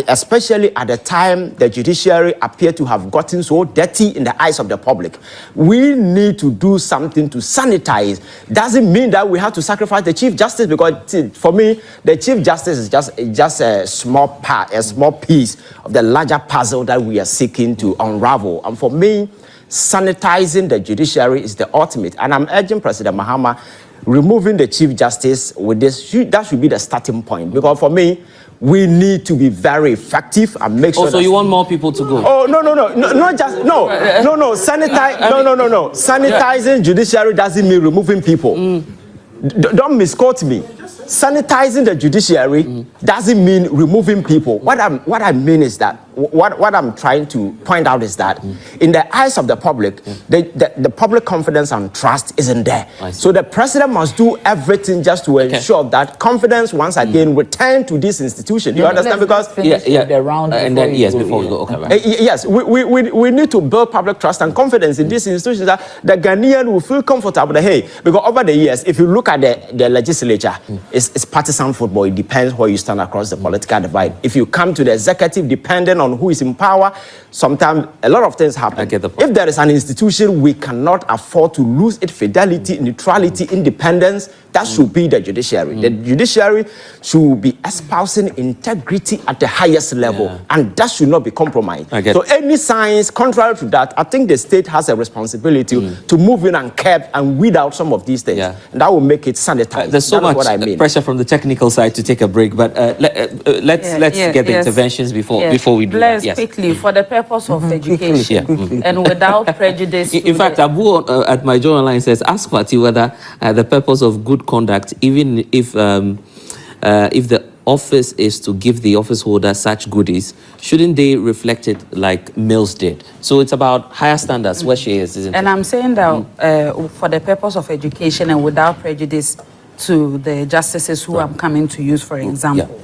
Especially at the time the judiciary appeared to have gotten so dirty in the eyes of the public. We need to do something to sanitize. Doesn't mean that we have to sacrifice the Chief Justice, because for me, the Chief Justice is just a small part, a small piece of the larger puzzle that we are seeking to unravel. And for me, sanitizing the judiciary is the ultimate. And I'm urging President Mahama, removing the Chief Justice with this, that should be the starting point. Because for me, we need to be very effective and make sure. So you want more people to go? Oh, no, not just, no. Sanitizing judiciary doesn't mean removing people. Don't misquote me. Sanitizing the judiciary doesn't mean removing people. What I mean is that, what I'm trying to point out is that in the eyes of the public, the public confidence and trust isn't there. So the president must do everything just to ensure that confidence once again return to this institution. You understand? Because the round and then before we go, okay, right. Yes, we need to build public trust and confidence in this institution, that the Ghanaian will feel comfortable. Hey, because over the years, if you look at the legislature, it's partisan football. It depends where you stand across the political divide. If you come to the executive, depending on who is in power, sometimes a lot of things happen. If there is an institution, we cannot afford to lose its fidelity, neutrality, independence. That should be the judiciary. The judiciary should be espousing integrity at the highest level, and that should not be compromised. So any signs contrary to that, I think the state has a responsibility to move in and curb and weed out some of these things, and that will make it sanitized. There's so That's much what I mean. pressure from the technical side to take a break, but let's get the interventions before we do that. Yes, quickly, for the purpose of education and without prejudice. In fact, Abu at my journal line says, ask Fati whether the purpose of good conduct, even if the office is to give the office holder such goodies, shouldn't they reflect it like Mills did? So it's about higher standards where she is, isn't it? And I'm saying that for the purpose of education and without prejudice to the justices who I'm coming to use, for example.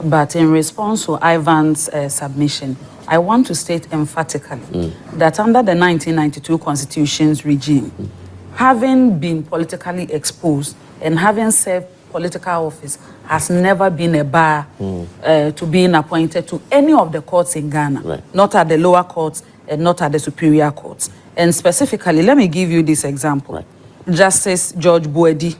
But in response to Ivan's submission, I want to state emphatically that under the 1992 Constitution's regime, having been politically exposed and having served political office has never been a bar to being appointed to any of the courts in Ghana, not at the lower courts and not at the superior courts. And specifically, let me give you this example. Justice George Boedi,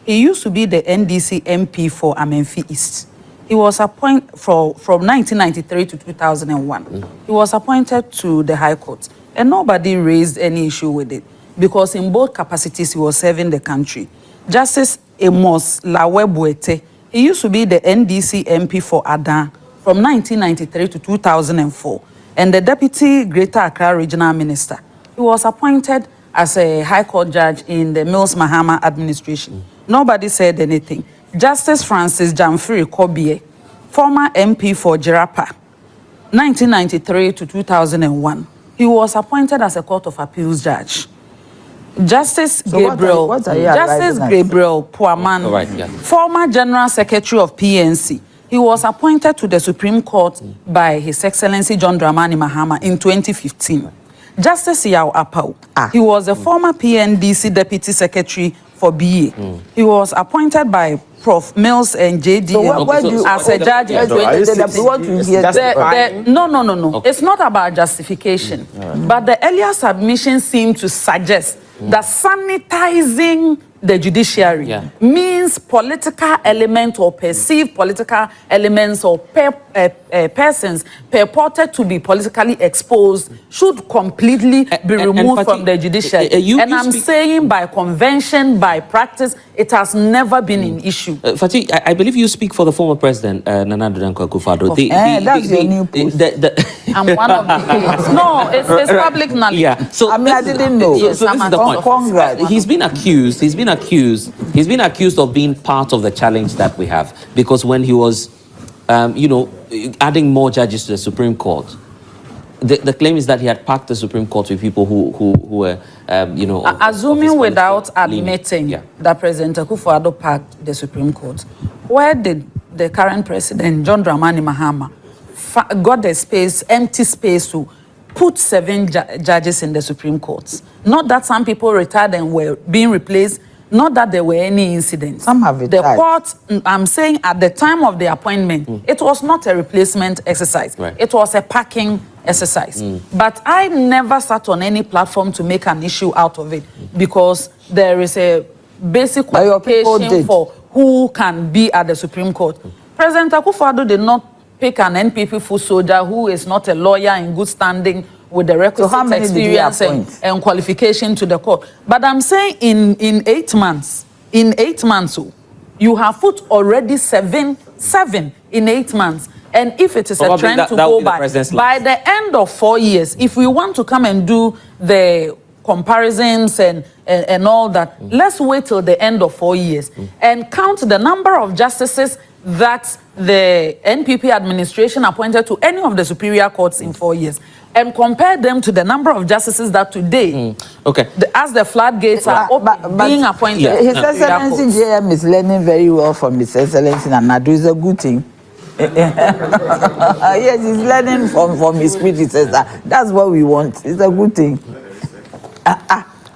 he used to be the NDC MP for Amenfi East. He was appointed from 1993 to 2001. He was appointed to the High Court, and nobody raised any issue with it because in both capacities he was serving the country. Justice Amos Lawe-Boete, he used to be the NDC MP for Adan from 1993 to 2004, and the Deputy Greater Accra Regional Minister. He was appointed as a High Court judge in the Mills Mahama administration. Nobody said anything. Justice Francis Jamfiri Kobie, former MP for Jirapa, 1993 to 2001. He was appointed as a Court of Appeals judge. Justice Gabriel Puaman, former General Secretary of PNC, he was appointed to the Supreme Court by His Excellency John Dramani Mahama in 2015. Justice Yao Apau, he was a former PNDC Deputy Secretary for BA. He was appointed by Prof. Mills and JD as a judge in 2015. No. It's not about justification. But the earlier submission seemed to suggest that sanitizing the judiciary means political elements or perceived political elements or persons purported to be politically exposed should completely be removed from the judiciary. And I'm saying by convention, by practice, it has never been an issue. Fati, I believe you speak for the former president, Nana Yaa Juntuah. That's your new post. I'm one of the No, it's public knowledge. So I didn't know. So this is the point. Congrats. He's been accused of being part of the challenge that we have, because when he was adding more judges to the Supreme Court, the claim is that he had packed the Supreme Court with people who were assuming without admitting that President Akufo-Addo packed the Supreme Court, where did the current president John Dramani Mahama got the empty space to put 7 judges in the Supreme Court? Not that some people retired and were being replaced Not that there were any incidents. Some have The retired. court, I'm saying at the time of the appointment, it was not a replacement exercise. Right. It was a packing exercise. But I never sat on any platform to make an issue out of it because there is a basic But your people qualification did. for who can be at the Supreme Court. President Akufo-Addo did not pick an NPP full soldier who is not a lawyer in good standing with the requisite how many did he experience appoint? and qualification to the court. But I'm saying in 8 months, you have put already seven in 8 months. And if it is Probably a trend that to would go be the by, president's by the end of 4 years, if we want to come and do the comparisons and all that, let's wait till the end of 4 years and count the number of justices that the NPP administration appointed to any of the superior courts in 4 years and compare them to the number of justices that today, as the floodgates are being appointed. His Excellency JM is learning very well from His Excellency Nana. It's a good thing. Yes, he's learning from his predecessor. That's what we want. It's a good thing.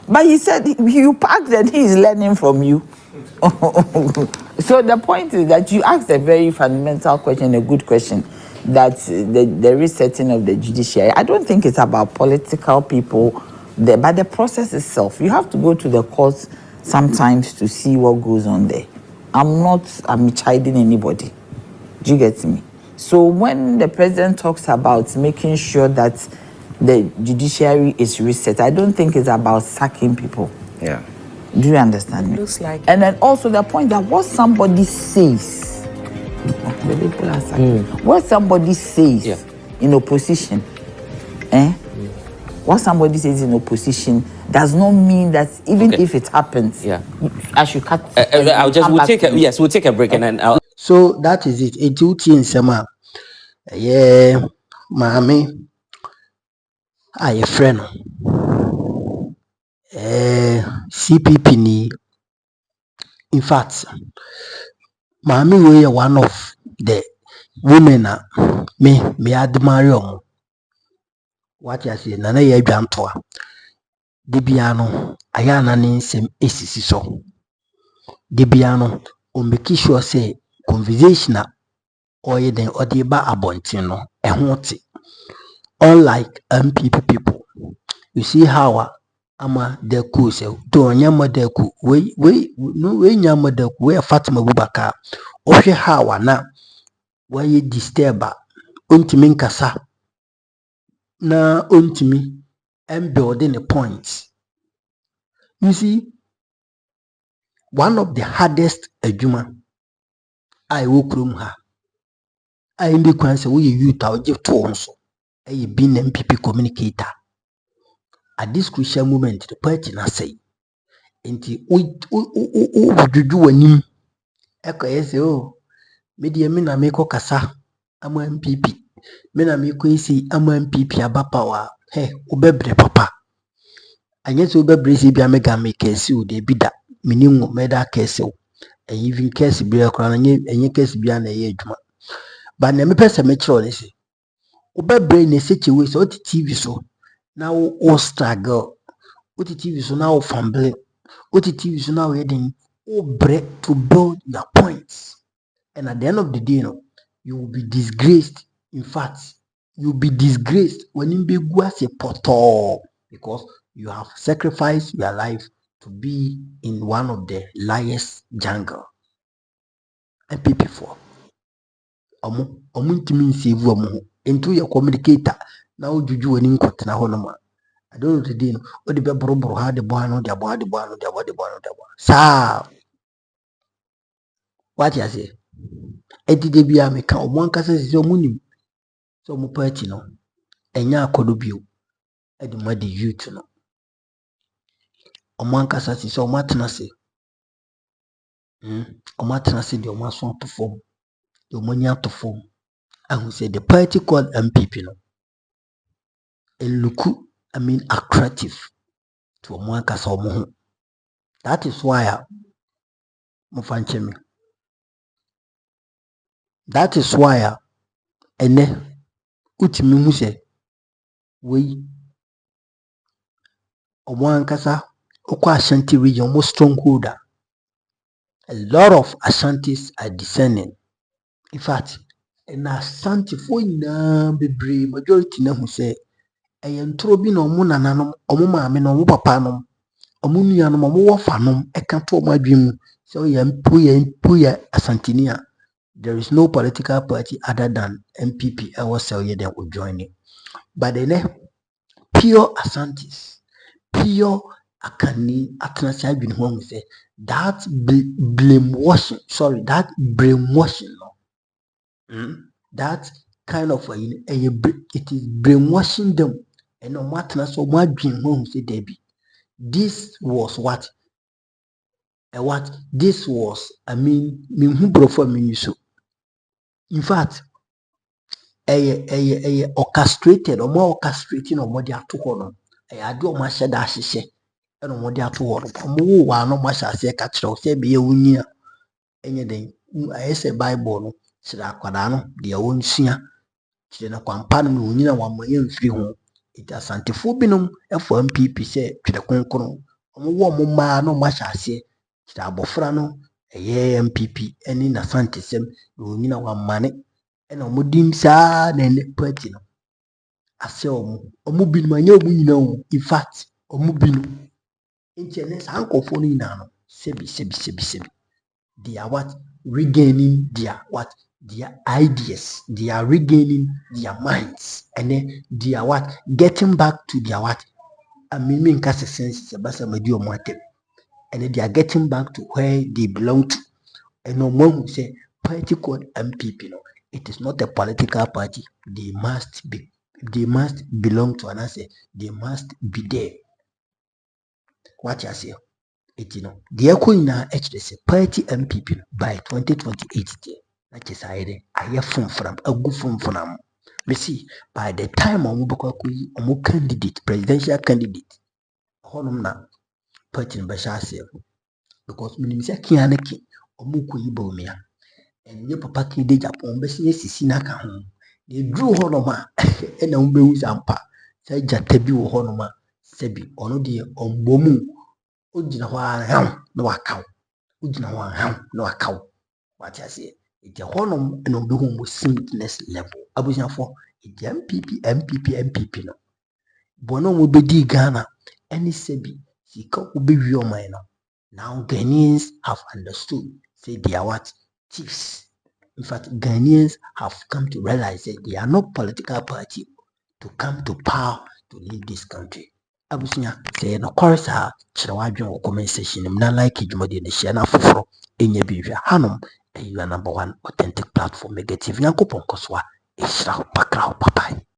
But he said you packed and he is learning from you. So the point is that you asked a very fundamental question, a good question, that the resetting of the judiciary. I don't think it's about political people there, but the process itself. You have to go to the courts sometimes to see what goes on there. I'm chiding anybody. Do you get me? So when the president talks about making sure that the judiciary is reset, I don't think it's about sacking people. Yeah. Do you understand me? Looks like. And then also the point that what somebody says, what somebody says in opposition, what somebody says in opposition does not mean that even if it happens, I should cut. We'll take a break and then I'll. So that is it. It's uti in sema. Yeah, mami. A friend. CPP ni. In fact, mami we are one of the women me admire. What you say, Nana Yaa Juntuah. Debiano, ayana ni nsem esisi so. Debiano, o make sure say conversation oye den odeba abontin no ehunte. Unlike MPP people, you see how ama deku say do nyama deku we nyama deku we Fatima Abubakar ohwe how na we disturber ontimi nkasa na ontimi and building the points. You see, one of the hardest adjuma I work room her. I in the question we youth our give to also. I been MPP communicator. At this crucial moment, the party na say, "Enti juju anim." Eko yese oh, media me na meko kasa ama MPP. Me na meko isi ama MPP aba power. Hey, ubebre papa. Anya so ubebre si bia mega make esi o de bida. Minimum meda kese o. And even case bia kora anya case bia na ye adwuma. But na me pese me kire o say. Ubebre na situation o TV so. Now o struggle. O TV so now famble. O TV so now heading o break to build your points. And at the end of the day, you will be disgraced. In fact, you'll be disgraced when you be guase poto because you have sacrificed your life to be in one of the lions jungle. And people for ntimi save into your communicator now juju wani nkotena ho no ma. I don't know today no o de be boroboro ha de boa no de boa sa what you say edide bia me ka omo ankasa sisi omunim so omo party no enya akodo bio edi ma de youth no omo ankasa sisi omo atena se omo atena se de omo aso perform de omo nya to form ahu say the party called MPP no eluku attractive to omo ankasa omo ho. That is why mo fanche me. That is why ene utimi hu se we omo ankasa okwa Ashanti region mo strongholder A lot of Ashantis are discerning. In fact, an Ashanti for bebree majority na who say ɛyɛ ntoro bi na ɔmo nananom ɔmo maame na ɔmo papa nom ɔmo nuanom ɔmo wɔfanom ɛka to ɔmo adwene mu sɛ woyɛ Asantini a there is no political party other than NPP ɛwɔ sɛ ɔyɛ dɛ o join it. But then pure Asantis, pure Akani atenase adwene ho say that brainwashing no. That kind of it is brainwashing them and no matter so much dream home say Debbie. This was what this was who brought for me so. In fact, orchestrated or more orchestrating or more to honor. I do my shed ashes and more to honor. One no much as a catch or say be a winia anything. I say Bible, said Aquadano, their own singer. Chena kwampano no nyina wa moye mfiri ho ita santefo binom efo MPP se twede konkono omo mo ma no ma hyase kira abofra no eye MPP eni na santesem no nyina wa mane ena omo dim saa na ne party no ase omo binom anya omo nyina o in fact omo binom enti sa ankofo no nyina no sebi they are what regaining their ideas, they are regaining their minds, and then they are what getting back to their what and then they are getting back to where they belong to. And no one will say party called MPP. No, it is not a political party. They must belong to another. They must be there. What you say? It the echo in our HDC party MPP by 2028. That is I hear from a good from me see by the time omu candidate, presidential candidate, honum na party in Bashasir because Minister Kianaki omu kuibo mea and your papa ki de Japan Bessie Sinaka home. They drew honoma and umbe zampa say Jatebi honoma sebi ono de ombomu. Ujina wa ham no account. Ujina wa ham no account. What I say, it's a honor and on the home singleness level. Abuja for it MPP no. Bono will be Ghana. Any sebi, he will be your minor. Now Ghanaians have understood, say they are what? Thieves. In fact, Ghanaians have come to realize that they are not political party to come to power to lead this country. Abusunya say no korisa kyerɛ wadwen wɔ comment section nim na like dwumadi ne share na foforo enya bi hwɛ hanom you are #1 authentic platform negative nyankopɔn kɔsoa ɛhyira wo pakra wo papai.